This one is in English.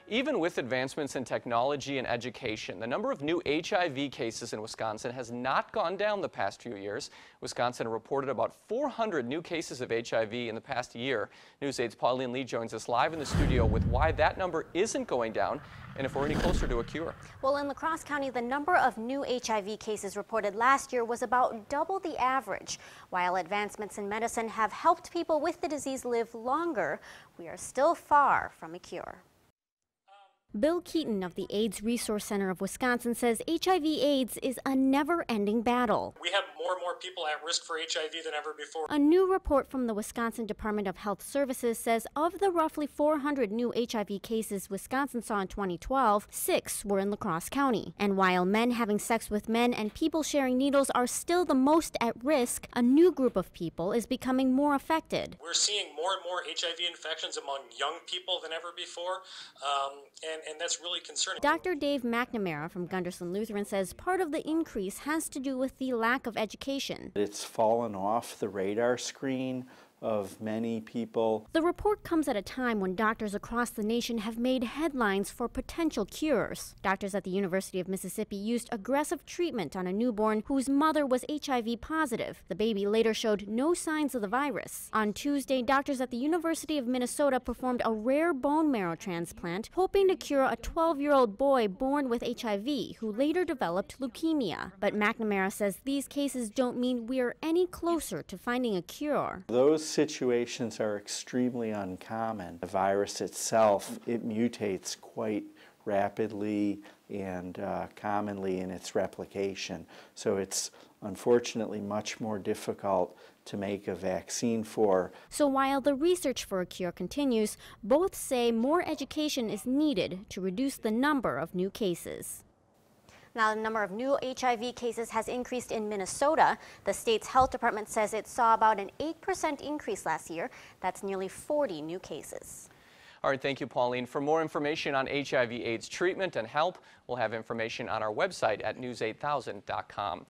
Even with advancements in technology and education, the number of new HIV cases in Wisconsin has not gone down the past few years. Wisconsin reported about 400 new cases of HIV in the past year. News 8's Pauline Lee joins us live in the studio with why that number isn't going down and if we're any closer to a cure. Well, in La Crosse County, the number of new HIV cases reported last year was about double the average. While advancements in medicine have helped people with the disease live longer, we are still far from a cure. Bill Keaton of the AIDS Resource Center of Wisconsin says HIV/AIDS is a never-ending battle. We have more and more people at risk for HIV than ever before. A new report from the Wisconsin Department of Health Services says of the roughly 400 new HIV cases Wisconsin saw in 2012, 6 were in La Crosse County. And while men having sex with men and people sharing needles are still the most at risk, a new group of people is becoming more affected. We're seeing more and more HIV infections among young people than ever before, and that's really concerning. Dr. Dave McNamara from Gunderson Lutheran says part of the increase has to do with the lack of education. It's fallen off the radar screen of many people. The report comes at a time when doctors across the nation have made headlines for potential cures. Doctors at the University of Mississippi used aggressive treatment on a newborn whose mother was HIV positive. The baby later showed no signs of the virus. On Tuesday, doctors at the University of Minnesota performed a rare bone marrow transplant, hoping to cure a 12-year-old boy born with HIV who later developed leukemia. But McNamara says these cases don't mean we're any closer to finding a cure. Those situations are extremely uncommon. The virus itself, it mutates quite rapidly and commonly in its replication. So it's unfortunately much more difficult to make a vaccine for. So while the research for a cure continues, both say more education is needed to reduce the number of new cases. Now, the number of new HIV cases has increased in Minnesota. The state's health department says it saw about an 8% increase last year. That's nearly 40 new cases. All right, thank you, Pauline. For more information on HIV/AIDS treatment and help, we'll have information on our website at news8000.com.